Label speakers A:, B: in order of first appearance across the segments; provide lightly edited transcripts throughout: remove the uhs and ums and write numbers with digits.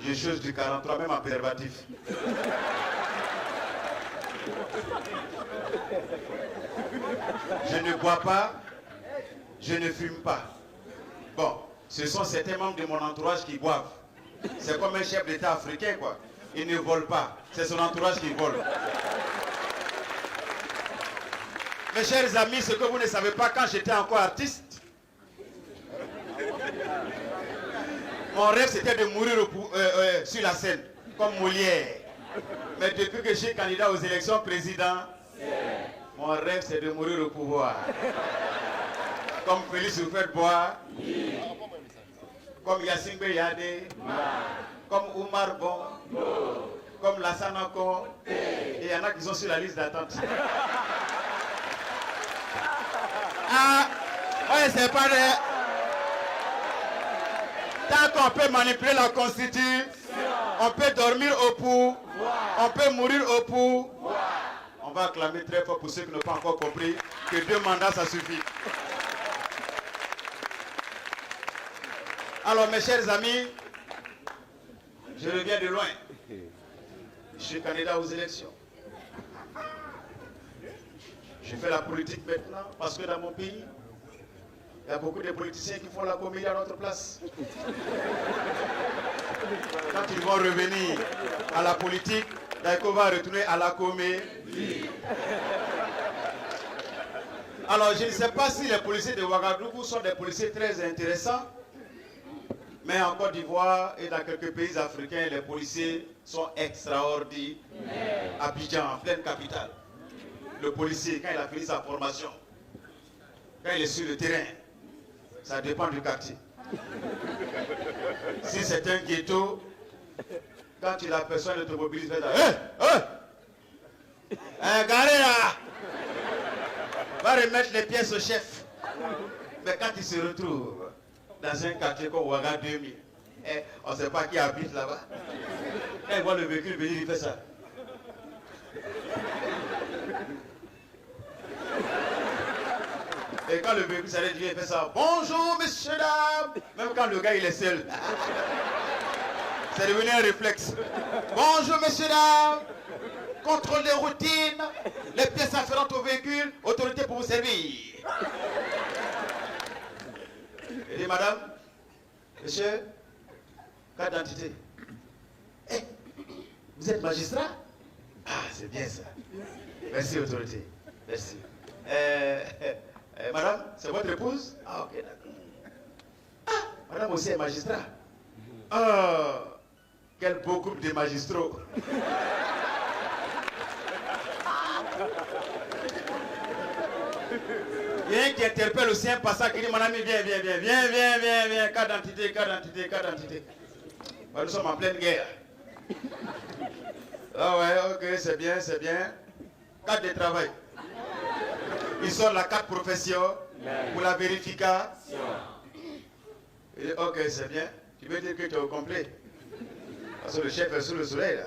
A: Je chose du 43, même en préservatif. Je ne bois pas, je ne fume pas. Bon, ce sont certains membres de mon entourage qui boivent. C'est comme un chef d'État africain, quoi. Il ne vole pas, c'est son entourage qui vole. Mes chers amis, ce que vous ne savez pas, quand j'étais encore artiste, mon rêve c'était de mourir sur la scène, comme Molière. Mais depuis que je suis candidat aux élections présidentielles, mon rêve c'est de mourir au pouvoir. Comme Félix Houphouët-Boigny, comme Yassine Beyade, comme Oumar Bon, comme Lassana Nako, et il y en a qui sont sur la liste d'attente. Ah, ouais, c'est pas vrai. Tant qu'on peut manipuler la Constitution, on peut dormir au pouvoir, on peut mourir au pouvoir. On va acclamer très fort pour ceux qui n'ont pas encore compris que 2 mandats, ça suffit. Alors, mes chers amis, je reviens de loin. Je suis candidat aux élections. Je fais la politique maintenant parce que dans mon pays, il y a beaucoup de politiciens qui font la comédie à notre place. Quand ils vont revenir à la politique, Daïko va retourner à la comédie. Alors, je ne sais pas si les policiers de Ouagadougou sont des policiers très intéressants, mais en Côte d'Ivoire et dans quelques pays africains, les policiers sont extraordinaires. Abidjan, en pleine capitale. Le policier, quand il a fini sa formation, quand il est sur le terrain, ça dépend du quartier. Si c'est un ghetto, quand tu l'aperçois, il te mobilise, il dit garé là, va remettre les pièces au chef. Mais quand il se retrouve dans un quartier comme Ouaga 2000, on ne sait pas qui habite là-bas. Quand il voit le véhicule venir, il fait ça. Et quand le véhicule s'arrête, il fait ça. Bonjour, messieurs, dames. Même quand le gars il est seul. C'est devenu un réflexe. Bonjour, messieurs, dames. Contrôle des routines. Les pièces afférentes au véhicule. Autorité pour vous servir. Il dit, madame, monsieur, carte d'identité. Vous êtes magistrat? Ah, c'est bien ça. Merci, autorité. Merci. Madame, c'est votre épouse? Ah, ok, d'accord. Ah, madame aussi est magistrat. Ah, quel beau couple de magistrats. Il y a un qui interpelle aussi un passant qui dit, mon ami, viens, carte d'identité. Nous sommes en pleine guerre. Ah ouais, ok, c'est bien. Carte de travail. Ils sortent la carte profession pour la vérification. Il dit, ok, c'est bien. Tu veux dire que tu es au complet? Parce que le chef est sous le soleil là.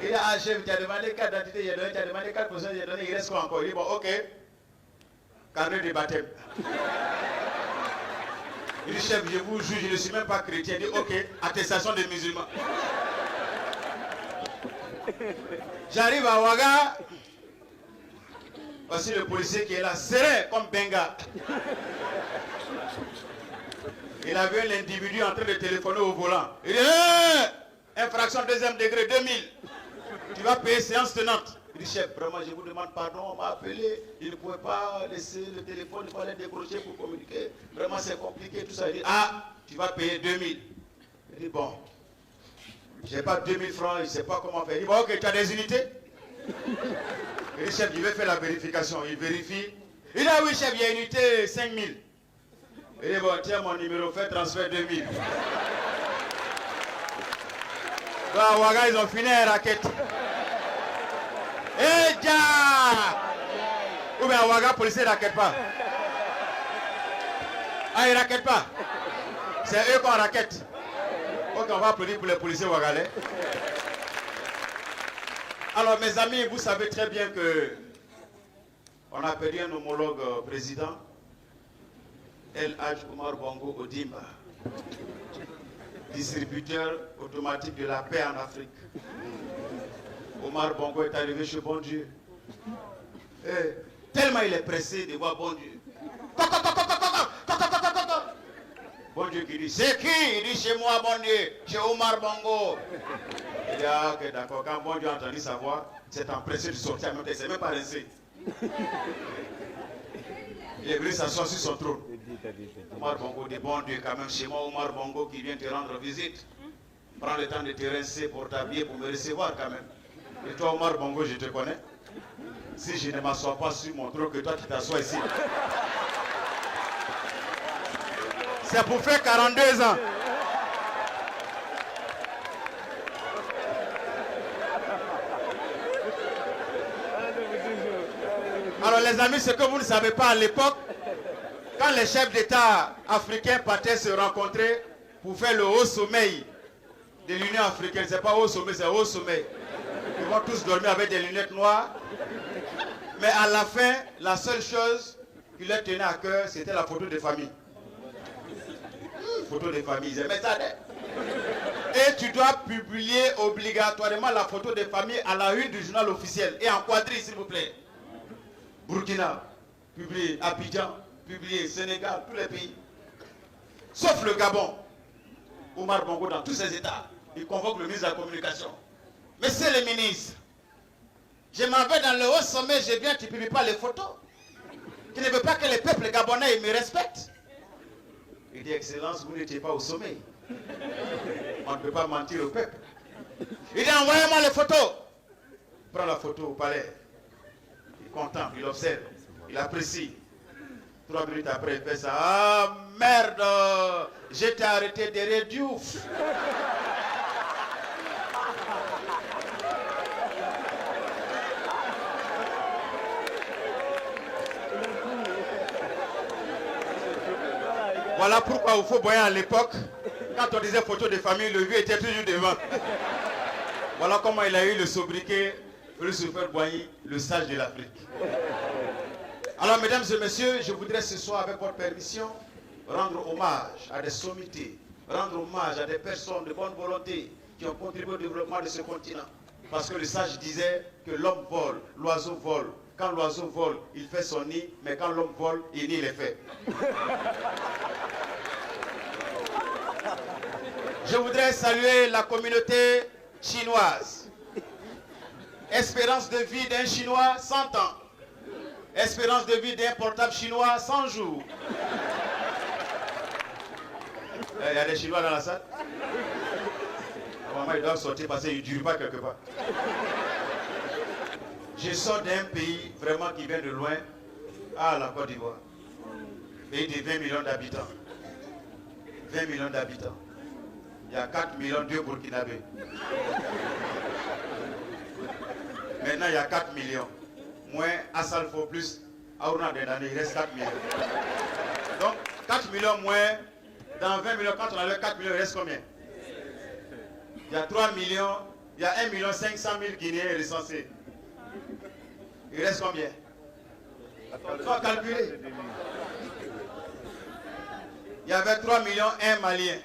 A: Il dit, ah chef, tu as demandé carte d'identité, il a donné, tu as demandé carte profession, il a donné, il reste quoi encore? Il dit, bon, ok. Carnet de baptême. Il dit, chef, je vous jure, je ne suis même pas chrétien. Il dit, ok, attestation des musulmans. J'arrive à Ouaga. Voici le policier qui est là, serré comme Benga. Il a vu l'individu en train de téléphoner au volant. Il dit, infraction 2e degré, 2000. Tu vas payer séance tenante. Il dit, chef, vraiment, je vous demande pardon, on m'a appelé. Il ne pouvait pas laisser le téléphone, il fallait décrocher pour communiquer. Vraiment, c'est compliqué, tout ça. Il dit, ah, tu vas payer 2000. Il dit, bon, j'ai pas 2000 francs, je ne sais pas comment faire. Il dit, bon, ok, tu as des unités? Il dit, chef, je vais faire la vérification. Il vérifie. Il dit, ah oui, chef, il y a une unité 5000. Il dit, bon, tiens mon numéro, fais transfert 2000. Là, Ouaga, ils ont fini la raquette. Eh, ja! Ou bien Ouaga, policier, ne raquette pas. Ah, ils ne raquettent pas. C'est eux qui ont raquette. Ok, on va applaudir pour les policiers ouagalais. Alors, mes amis, vous savez très bien que on a perdu un homologue président, El Hadj Oumar Bongo Ondimba. distributeur automatique de la paix en Afrique. Omar Bongo est arrivé chez Bon Dieu. Et tellement il est pressé de voir Bon Dieu. Bon Dieu qui dit, c'est qui? Il dit, chez moi, Bon Dieu, chez Omar Bongo. Il dit, ah, ok, d'accord. Quand Bon Dieu a entendu sa voix, c'est empressé de sortir à même temps, il ne s'est même pas resté. Il est venu s'asseoir sur son trône. Omar Bongo dit, bon Dieu, quand même, chez moi, Omar Bongo qui vient te rendre visite. Prends le temps de te rincer pour t'habiller, pour me recevoir quand même. Et toi, Omar Bongo, je te connais. Si je ne m'assois pas sur mon trône, que toi, tu t'assois ici. C'est pour faire 42 ans. Alors les amis, ce que vous ne savez pas à l'époque, quand les chefs d'État africains partaient se rencontrer pour faire le haut sommeil de l'Union africaine, c'est pas haut sommeil, c'est haut sommeil. Ils vont tous dormir avec des lunettes noires. Mais à la fin, la seule chose qui leur tenait à cœur, c'était la photo de famille. Photo de famille, ils aimaient ça. Et tu dois publier obligatoirement la photo de famille à la une du journal officiel. Et en quadrille, s'il vous plaît. Burkina, publié. Abidjan, publié. Sénégal, tous les pays. Sauf le Gabon. Omar Bongo, dans tous ces états, il convoque le ministre de la Communication. Monsieur le ministre, je m'en vais dans le haut sommet, je viens, tu ne publies pas les photos. Tu ne veux pas que les peuples gabonais me respectent. Il dit, Excellence, vous n'étiez pas au sommet. On ne peut pas mentir au peuple. Il dit, envoyez-moi les photos. Il prend la photo au palais. Il contemple, il observe, il apprécie. 3 minutes après, il fait ça. Ah, merde, j'étais arrêté derrière Diouf. Voilà pourquoi au Faux-Boyard à l'époque, quand on disait photo de famille, le vieux était toujours devant. Voilà comment il a eu le sobriquet, le souffert Boigny, le sage de l'Afrique. Alors mesdames et messieurs, je voudrais ce soir, avec votre permission, rendre hommage à des sommités, rendre hommage à des personnes de bonne volonté qui ont contribué au développement de ce continent. Parce que le sage disait que l'homme vole, l'oiseau vole. Quand l'oiseau vole, il fait son nid, mais quand l'homme vole, il nie les faits. Je voudrais saluer la communauté chinoise. Espérance de vie d'un Chinois, 100 ans. Espérance de vie d'un portable chinois, 100 jours. Il y a des Chinois dans la salle. Normalement, ils doivent sortir parce qu'ils ne durent pas quelque part. Je sors d'un pays vraiment qui vient de loin, à la Côte d'Ivoire. Pays de 20 millions d'habitants. 20 millions d'habitants. Il y a 4 millions de Burkinabés. Maintenant, il y a 4 millions. Moins Assalfo plus Aouna Denane, il reste 4 millions. Donc, 4 millions moins, dans 20 millions, quand on a le 4 millions, il reste combien? Il y a 3 millions, il y a 1 500 000 Guinéens recensés. Il reste combien? Il faut calculer. Il y avait 3 millions, 1 Malien.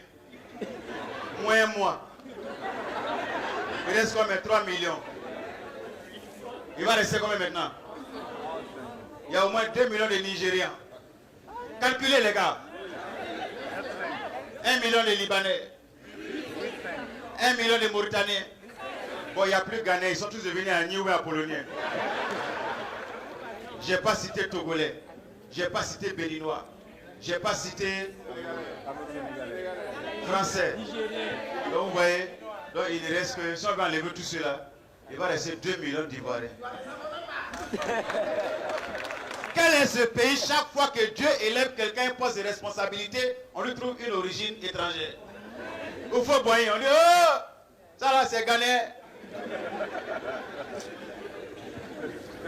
A: Moins moi. Il reste combien? 3 millions. Il va rester combien maintenant? Il y a au moins 2 millions de Nigérians. Calculez les gars. 1 million de Libanais. 1 million de Mauritaniens. Bon, il n'y a plus de Ghanais, ils sont tous devenus à Niou et à Polonais. Je n'ai pas cité Togolais. Je n'ai pas cité Béninois. Je n'ai pas cité Français. Donc vous voyez, donc il ne reste que, si on va enlever tout cela, il va rester 2 millions d'Ivoiriens. Quel est ce pays? Chaque fois que Dieu élève quelqu'un, pose des responsabilités, on lui trouve une origine étrangère. Au Faux-Boigny, on dit, oh, ça là c'est Ghanéen.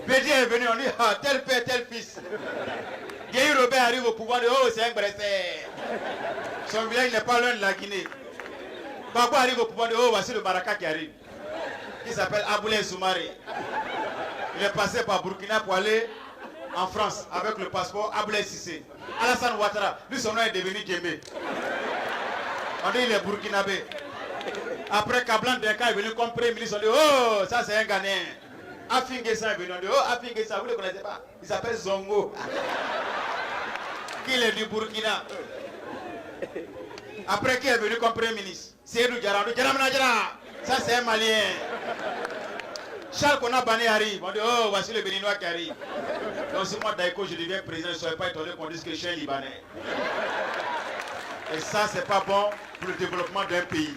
A: Bédier est venu, on dit, ah, tel père, tel fils. Guy Robert arrive au pouvoir, de oh, c'est un Bressé. Son village n'est pas loin de la Guinée. Bako arrive au pouvoir, de oh, voici le Baraka qui arrive. Qui s'appelle Aboulé Soumaré. Il est passé par Burkina pour aller en France avec le passeport Aboulé Sissé. Alassane Ouattara, lui son nom est devenu Djemé. On dit il est burkinabé. Après Kablan Denka est venu comme premier ministre, on dit oh, ça c'est un Ghanéen. Afingessa est venu, on dit oh, Afingessa, vous ne le connaissez pas. Il s'appelle Zongo. Qui est du Burkina. Après qui est venu comme premier ministre? Seydou Diarra, ça c'est un Malien. Charles Kona Bané arrive, on dit oh, voici le Béninois qui arrive. Donc si moi Daïko je deviens président, je ne serais pas étonné qu'on dise que je suis un Libanais. Et ça c'est pas bon pour le développement d'un pays.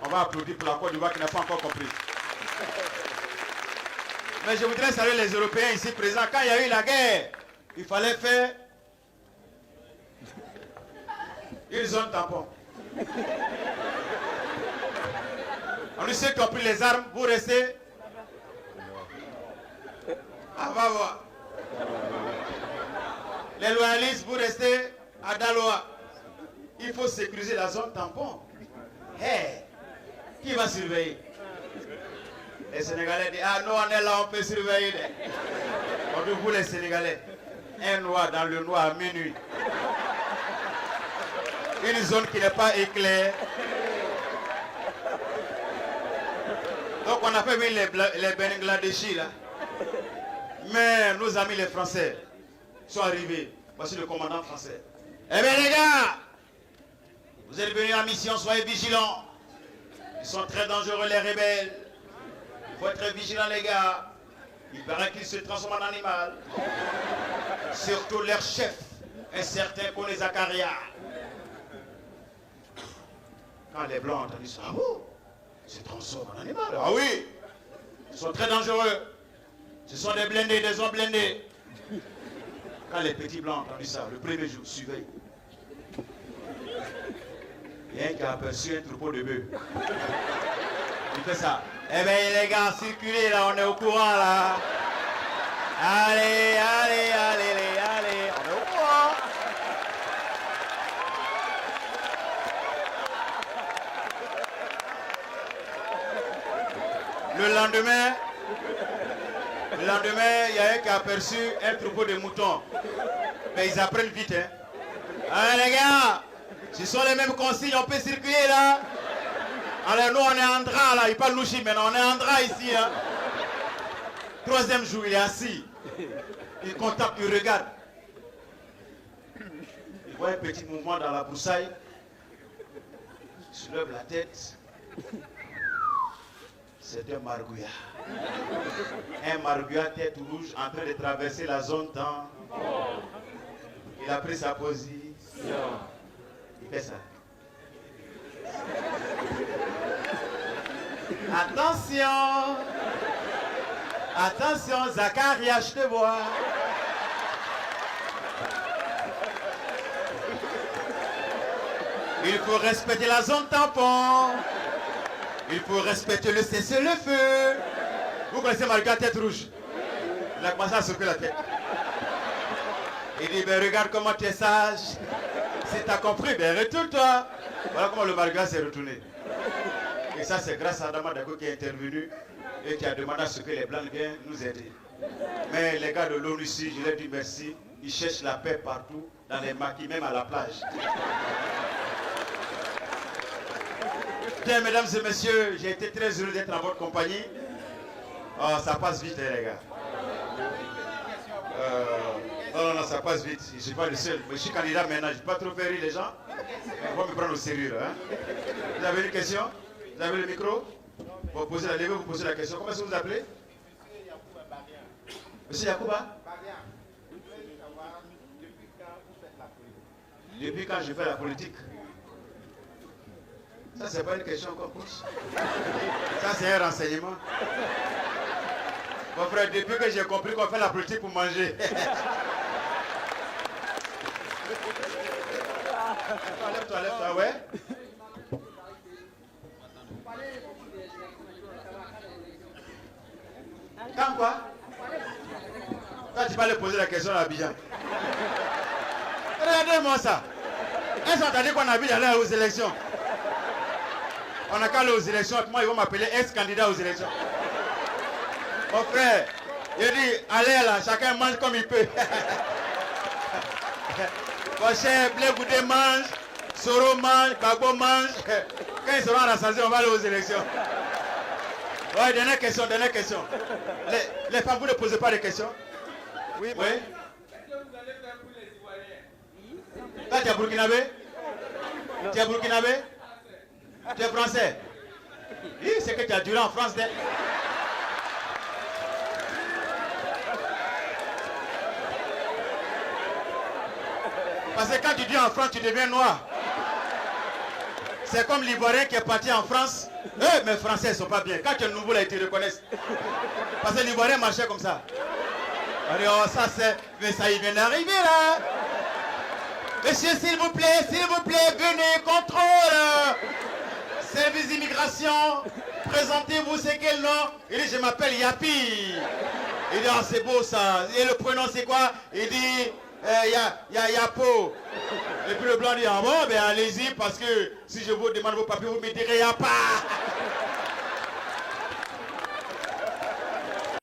A: On va applaudir pour la Côte d'Ivoire qui n'a pas encore compris. Mais je voudrais saluer les Européens ici présents. Quand il y a eu la guerre, il fallait faire une zone tampon. On dit ceux qui ont pris les armes, vous restez. Ah, va voir. Les loyalistes, vous restez à Daloa. Il faut sécuriser la zone tampon. Hey, qui va surveiller? Les Sénégalais disent, ah nous on est là, on peut surveiller. On dit, vous les Sénégalais, un noir dans le noir à minuit. Une zone qui n'est pas éclairée. Donc on a fait venir les Bangladeshis là. Mais nos amis les Français sont arrivés. Voici le commandant français. Eh bien les gars, vous êtes venus en mission, soyez vigilants. Ils sont très dangereux les rebelles. Il faut être vigilant les gars. Il paraît qu'ils se transforment en animal. Surtout leur chef, un certain Koné Zakaria. Quand les blancs ont entendu ça, ah bon, ils se transforment en animal. Ah oui, ils sont très dangereux. Ce sont des blindés, des hommes blindés. Quand les petits blancs ont entendu ça, le premier jour, surveille. Il y a un qui a aperçu un troupeau de bœufs. Il fait ça. Eh bien les gars, circulez là, on est au courant là. Allez, allez, allez, allez, on est au courant. Le lendemain, il y a un qui a aperçu un troupeau de moutons. Mais ils apprennent vite, hein. Allez les gars, ce sont les mêmes consignes, on peut circuler là. Alors nous on est en drap là, il parle louchi maintenant, on est en drap ici. Hein. Troisième jour, il est assis. Il contemple, il regarde. Il voit un petit mouvement dans la broussaille. Il soulève la tête. C'est un margouillat. Un margouillat tête rouge en train de traverser la zone temps. Il a pris sa position. Il fait ça. Attention. Attention, Zakaria, je te vois. Il faut respecter la zone tampon. Il faut respecter le cessez-le-feu. Vous connaissez Marguerite tête rouge? Il a commencé à secouer la tête. Il dit, ben regarde comment tu es sage. Si tu as compris, ben retourne-toi. Voilà comment le Marguerite s'est retourné. Et ça, c'est grâce à Adama Dako qui est intervenu et qui a demandé à ce que les Blancs viennent nous aider. Mais les gars de l'ONU ici, je leur dis merci. Ils cherchent la paix partout, dans les maquis, même à la plage. Bien, mesdames et messieurs, j'ai été très heureux d'être en votre compagnie. Oh, ça passe vite, hein, les gars. Non, ça passe vite. Je ne suis pas le seul. Mais je suis candidat maintenant. Je ne peux pas trop faire rire les gens. Il faut me prendre au sérieux. Hein. Vous avez une question? Vous avez le micro? Vous posez la levée, vous posez la question. Comment est-ce que vous appelez? Monsieur Yacouba? Depuis quand je fais la politique? Ça, c'est pas une question qu'on pose. Ça, c'est un renseignement. Mon frère, depuis que j'ai compris qu'on fait la politique pour manger. Lève-toi, ouais. Quand quoi? Quand tu vas aller poser la question à Abidjan. Regardez-moi ça. Est-ce qu'on t'a dit qu'on a envie d'aller aux élections? On n'a qu'à aller aux élections. Moi, ils vont m'appeler ex-candidat aux élections. Mon frère, il dit, allez là, chacun mange comme il peut. Mon cher, blé goudé mange. Soro mange, Gbagbo mange. Quand ils seront rassasiés, on va aller aux élections. Ouais, dernière question. Les femmes, vous ne posez pas de questions?
B: Oui.
A: Oui. Là, tu es burkinabé? Tu es burkinabé? Tu es français? Oui, c'est que tu as duré en France. Parce que quand tu dis en France, tu deviens noir. C'est comme l'Ivoirien qui est parti en France. Mais Français ne sont pas bien. Quand tu es nouveau là, ils te reconnaissent. Parce que l'Ivoirien marchait comme ça. Alors, ça c'est... Mais ça, il vient d'arriver là. Monsieur, s'il vous plaît, venez, contrôle. Service d'immigration. Présentez-vous, c'est quel nom? Il dit, je m'appelle Yapi. Il dit, ah, c'est beau ça. Et le prénom, c'est quoi? Il dit... Yapo. Et puis le blanc dit, ah bon, ben allez-y, parce que si je vous demande vos papiers, vous me direz Yapa.